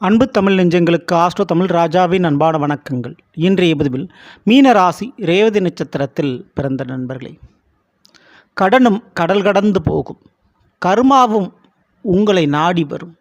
அன்பு தமிழ் நெஞ்சங்களுக்கு ஆஸ்ட்ரோ தமிழ் ராஜாவின் அன்பான வணக்கங்கள். இன்றைய பதிவில் மீன ராசி ரேவதி நட்சத்திரத்தில் பிறந்த நண்பர்களே, கடனும் கடல் கடந்து போகும், கர்மாவும் உங்களை நாடி வரும்.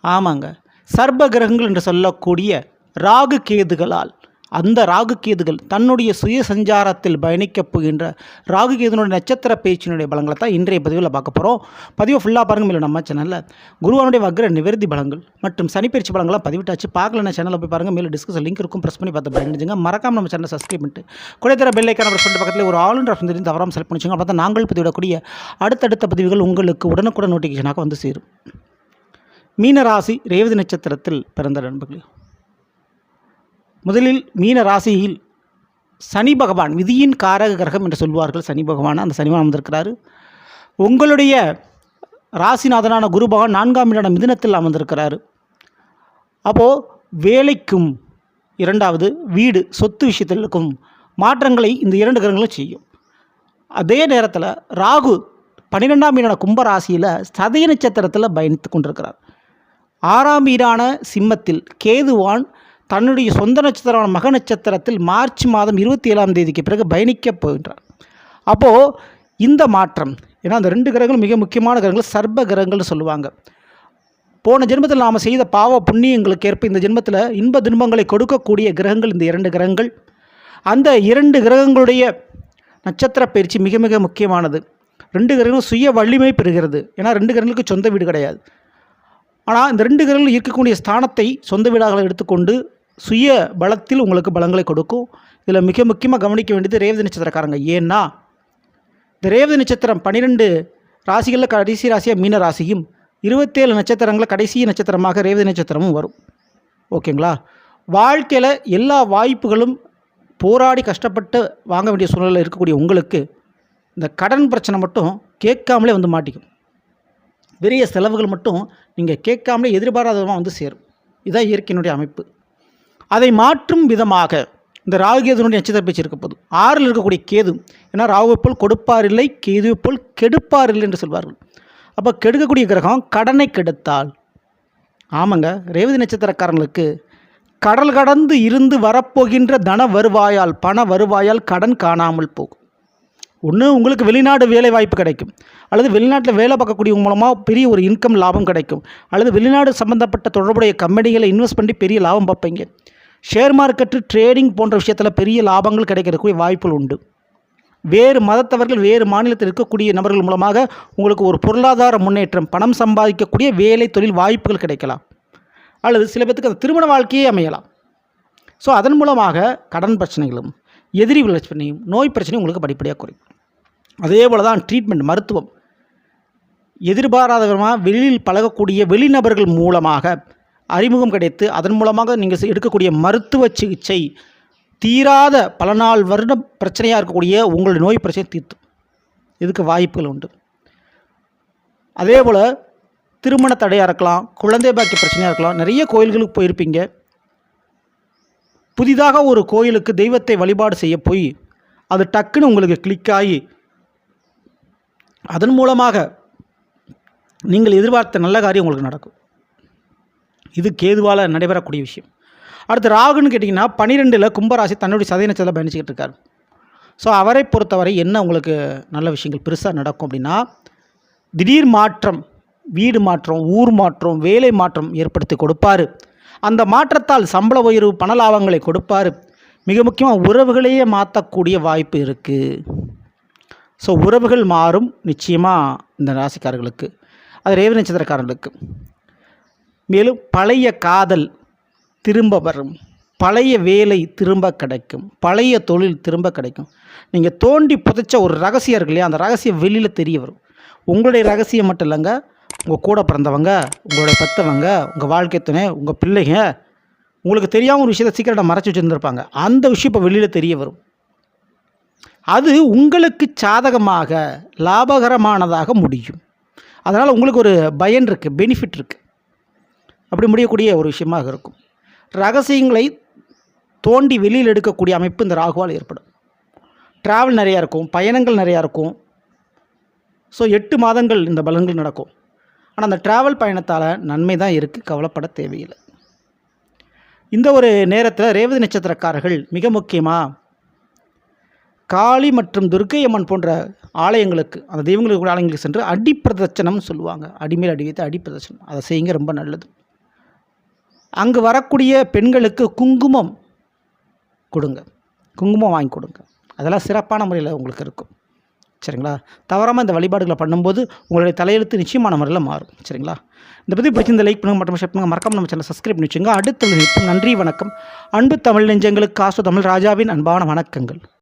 ஆமாங்க, சர்ப கிரகங்கள் என்று சொல்லக்கூடிய ராகு கேதுகளால் அந்த ராகு கேதுகள் தன்னுடைய சுய சஞ்சாரத்தில் பயணிக்கப் போகின்ற ராகு கேதுனுடைய நட்சத்திர பேச்சினுடைய பலங்களை தான் இன்றைய பதிவில் பார்க்க போகிறோம். பதிவை ஃபுல்லாக பாருங்கள். இல்லை நம்ம சேனலில் குருவானுடைய வக்ர நிவர்த்தி பலங்கள் மற்றும் சனிப்பயிற்சி பலங்களாக பதிவிட்டாச்சு. பார்க்கலன்னா சேனலில் போய் பாருங்கள். மேலே டிஸ்கஸ் லிங்க் இருக்கும், ப்ரெஸ் பண்ணி பார்த்து பயணிச்சுங்க. மறக்காமல் நம்ம சேனலை சப்ஸ்கிரைப் பண்ணிட்டு கூட தர பெல் ஐக்கான ப்ரெஸ் பண்ணிட்டு பக்கத்தில் ஒரு ஆல் ஆப்ஷன் தெரிஞ்சு தவறாமல் செலக்ட் பண்ணிச்சுங்க. அப்போ தான் நாங்கள் பதிவிடக்கூடிய அடுத்தடுத்த பதிவுகள் உங்களுக்கு உடனுக்குடன் நோட்டிஃபிகேஷனாக வந்து சேரும். மீனராசி ரேவதி நட்சத்திரத்தில் பிறந்த நண்பர்களே, முதலில் மீன ராசியில் சனி பகவான், விதியின் காரக கிரகம் என்று சொல்வார்கள் சனி பகவான். அந்த சனிவான் அமர்ந்திருக்கிறாரு. உங்களுடைய ராசிநாதனான குரு பகவான் 4ஆம் இடம் மிதுனத்தில் அமர்ந்திருக்கிறாரு. அப்போது வேலைக்கும் இரண்டாவது வீடு சொத்து விஷயத்திற்கும் மாற்றங்களை இந்த 2 கிரகங்களும் செய்யும். அதே நேரத்தில் ராகு 12ஆம் வீடான கும்பராசியில் சதய நட்சத்திரத்தில் பயணித்து கொண்டிருக்கிறார். 6ஆம் வீடான சிம்மத்தில் கேதுவான் தன்னுடைய சொந்த நட்சத்திரமான மக நட்சத்திரத்தில் மார்ச் மாதம் 27ஆம் தேதிக்கு பிறகு பயணிக்கப் போகின்றார். அப்போது இந்த மாற்றம், ஏன்னா அந்த 2 கிரகங்களும் மிக முக்கியமான கிரகங்கள், சர்ப கிரகங்கள்னு சொல்லுவாங்க. போன ஜென்மத்தில் நாம் செய்த பாவ புண்ணியங்களுக்கு ஏற்ப இந்த ஜென்மத்தில் இன்ப துன்பங்களை கொடுக்கக்கூடிய கிரகங்கள் இந்த 2 கிரகங்கள். அந்த 2 கிரகங்களுடைய நட்சத்திர பயிற்சி மிக மிக முக்கியமானது. 2 கிரகங்களும் சுய வலிமை பெறுகிறது. ஏன்னா 2 கிரகங்களுக்கு சொந்த வீடு கிடையாது. ஆனால் இந்த 2 கிரகங்கள் இருக்கக்கூடிய ஸ்தானத்தை சொந்த வீடாக எடுத்துக்கொண்டு சுய பலத்தில் உங்களுக்கு பலங்களை கொடுக்கும். இதில் மிக முக்கியமாக கவனிக்க வேண்டியது ரேவதி நட்சத்திரக்காரங்க. ஏன்னா இந்த ரேவதி நட்சத்திரம் 12 ராசிகளில் கடைசி ராசியாக மீன ராசியும், 27 நட்சத்திரங்களில் கடைசி நட்சத்திரமாக ரேவதி நட்சத்திரமும் வரும். ஓகேங்களா? வாழ்க்கையில் எல்லா வாய்ப்புகளும் போராடி கஷ்டப்பட்டு வாங்க வேண்டிய சூழ்நிலையில் இருக்கக்கூடிய உங்களுக்கு இந்த கடன் பிரச்சனை மட்டும் கேட்காமலே வந்து மாட்டிக்கும். பெரிய செலவுகள் மட்டும் நீங்கள் கேட்காமலே எதிர்பாராதமாக வந்து சேரும். இதுதான் இயற்கையினுடைய அமைப்பு. அதை மாற்றும் விதமாக இந்த ராகு கேதுனுடைய நட்சத்திர பேச்சு இருக்க போதும். 6ல் இருக்கக்கூடிய கேது, ஏன்னா ராகுவை போல் கொடுப்பார் இல்லை, கேதுவை போல் கெடுப்பார் இல்லை என்று சொல்வார்கள். அப்போ கெடுக்கக்கூடிய கிரகம் கடனை கெடுத்தால், ஆமாங்க, ரேவதி நட்சத்திரக்காரங்களுக்கு கடல் கடந்து இருந்து வரப்போகின்ற தன வருவாயால், பண வருவாயால் கடன் காணாமல் போகும். ஒன்று உங்களுக்கு வெளிநாடு வேலை வாய்ப்பு கிடைக்கும், அல்லது வெளிநாட்டில் வேலை பார்க்கக்கூடியவங்க மூலமாக பெரிய ஒரு இன்கம் லாபம் கிடைக்கும், அல்லது வெளிநாடு சம்மந்தப்பட்ட தொடர்புடைய கம்பெனிகளை இன்வெஸ்ட் பண்ணி பெரிய லாபம் பார்ப்பீங்க. ஷேர் மார்க்கெட்டு, ட்ரேடிங் போன்ற விஷயத்தில் பெரிய லாபங்கள் கிடைக்கக்கூடிய வாய்ப்புகள் உண்டு. வேறு மதத்தவர்கள், வேறு மாநிலத்தில் இருக்கக்கூடிய நபர்கள் மூலமாக உங்களுக்கு ஒரு பொருளாதார முன்னேற்றம், பணம் சம்பாதிக்கக்கூடிய வேலை தொழில் வாய்ப்புகள் கிடைக்கலாம். அல்லது சில பேருக்கு அந்த திருமண வாழ்க்கையே அமையலாம். ஸோ அதன் மூலமாக கடன் பிரச்சனைகளும், எதிரி பிரச்சனையும், நோய் பிரச்சனையும் உங்களுக்கு படிப்படியாக குறையும். அதே போல் தான் ட்ரீட்மெண்ட், மருத்துவம். எதிர்பாராத விதமாக வெளியில் பழகக்கூடிய வெளிநபர்கள் மூலமாக அறிமுகம் கிடைத்து அதன் மூலமாக நீங்கள் எடுக்கக்கூடிய மருத்துவ சிகிச்சை தீராத பல நாள் வருடம் பிரச்சனையாக இருக்கக்கூடிய உங்களுடைய நோய் பிரச்சனை தீர்த்து இதுக்கு வாய்ப்புகள் உண்டு. அதே போல் திருமண தடையாக இருக்கலாம், குழந்தை பாக்கிய பிரச்சனையாக இருக்கலாம். நிறைய கோயில்களுக்கு போயிருப்பீங்க. புதிதாக ஒரு கோயிலுக்கு தெய்வத்தை வழிபாடு செய்ய போய் அது டக்குன்னு உங்களுக்கு கிளிக் ஆகி அதன் மூலமாக நீங்கள் எதிர்பார்த்த நல்ல காரியம் உங்களுக்கு நடக்கும். இது கேதுவால் நடைபெறக்கூடிய விஷயம். அடுத்து ராகுன்னு கேட்டிங்கன்னா 12ல் கும்பராசி தன்னுடைய சதய நட்சத்திரத்தில் பயணிச்சுக்கிட்டு இருக்கார். ஸோ அவரை பொறுத்தவரை என்ன உங்களுக்கு நல்ல விஷயங்கள் பெருசாக நடக்கும் அப்படின்னா, திடீர் மாற்றம், வீடு மாற்றம், ஊர் மாற்றம், வேலை மாற்றம் ஏற்படுத்தி கொடுப்பார். அந்த மாற்றத்தால் சம்பள உயர்வு, பண லாபங்களை கொடுப்பார். மிக முக்கியமாக உறவுகளையே மாற்றக்கூடிய வாய்ப்பு இருக்குது. ஸோ உறவுகள் மாறும் நிச்சயமாக இந்த ராசிக்காரர்களுக்கு, அது ரேவதி நட்சத்திரக்காரர்களுக்கு. மேலும் பழைய காதல் திரும்ப வரும், பழைய வேலை திரும்ப கிடைக்கும், பழைய தொழில் திரும்ப கிடைக்கும். நீங்கள் தோண்டி புதைச்ச ஒரு ரகசியம் இருக்கு இல்லையா, அந்த ரகசியம் வெளியில் தெரிய வரும். உங்களுடைய ரகசியம் மட்டும் இல்லைங்க, உங்கள் கூட பிறந்தவங்க, உங்களுடைய பெற்றவங்க, உங்கள் வாழ்க்கை துணை, உங்கள் பிள்ளைங்க, உங்களுக்கு தெரியாமல் ஒரு விஷயத்தை சீக்கிரட்டாக மறைச்சி வச்சுருந்துருப்பாங்க. அந்த விஷயம் இப்போ வெளியில் தெரிய வரும். அது உங்களுக்கு சாதகமாக லாபகரமானதாக முடியும். அதனால் உங்களுக்கு ஒரு பயன் இருக்குது, பெனிஃபிட் இருக்குது. அப்படி முடியக்கூடிய ஒரு விஷயமாக இருக்கும். ரகசியங்களை தோண்டி வெளியில் எடுக்கக்கூடிய அமைப்பு இந்த ராகுவால் ஏற்படும். ட்ராவல் நிறையா இருக்கும், பயணங்கள் நிறையா இருக்கும். ஸோ 8 மாதங்கள் இந்த பலன்கள் நடக்கும். ஆனால் அந்த ட்ராவல் பயணத்தால் நன்மை தான் இருக்குது, கவலைப்பட தேவையில்லை. இந்த ஒரு நேரத்தில் ரேவதி நட்சத்திரக்காரர்கள் மிக முக்கியமாக காளி மற்றும் துர்க்கை அம்மன் போன்ற ஆலயங்களுக்கு, அந்த தெய்வங்களுக்கு ஆலயங்களுக்கு சென்று அடிப்பிரதட்சணம்னு சொல்லுவாங்க. அடிமேல் அடி வைத்து அடிப்பிரதட்சணம் அதை செய்யுங்க, ரொம்ப நல்லது. அங்கு வரக்கூடிய பெண்களுக்கு குங்குமம் கொடுங்க, குங்குமம் வாங்கி கொடுங்க. அதெல்லாம் சிறப்பான முறையில் உங்களுக்கு இருக்கும். சரிங்களா? தவறாமல் இந்த வழிபாடுகளை பண்ணும்போது உங்களுடைய தலையெழுத்து நிச்சயமான முறையில் மாறும். சரிங்களா? இந்த பற்றி பிடிச்சிருந்த லைக் பண்ணுங்கள் மற்றும் ஷேர் பண்ணுங்கள். மறக்காம நம்ம சேனலை சப்ஸ்கிரைப் பண்ணி வச்சுங்க. அடுத்த நன்றி, வணக்கம். அன்பு தமிழ் நெஞ்சங்களுக்கு காசு தமிழ் ராஜாவின் அன்பான வணக்கங்கள்.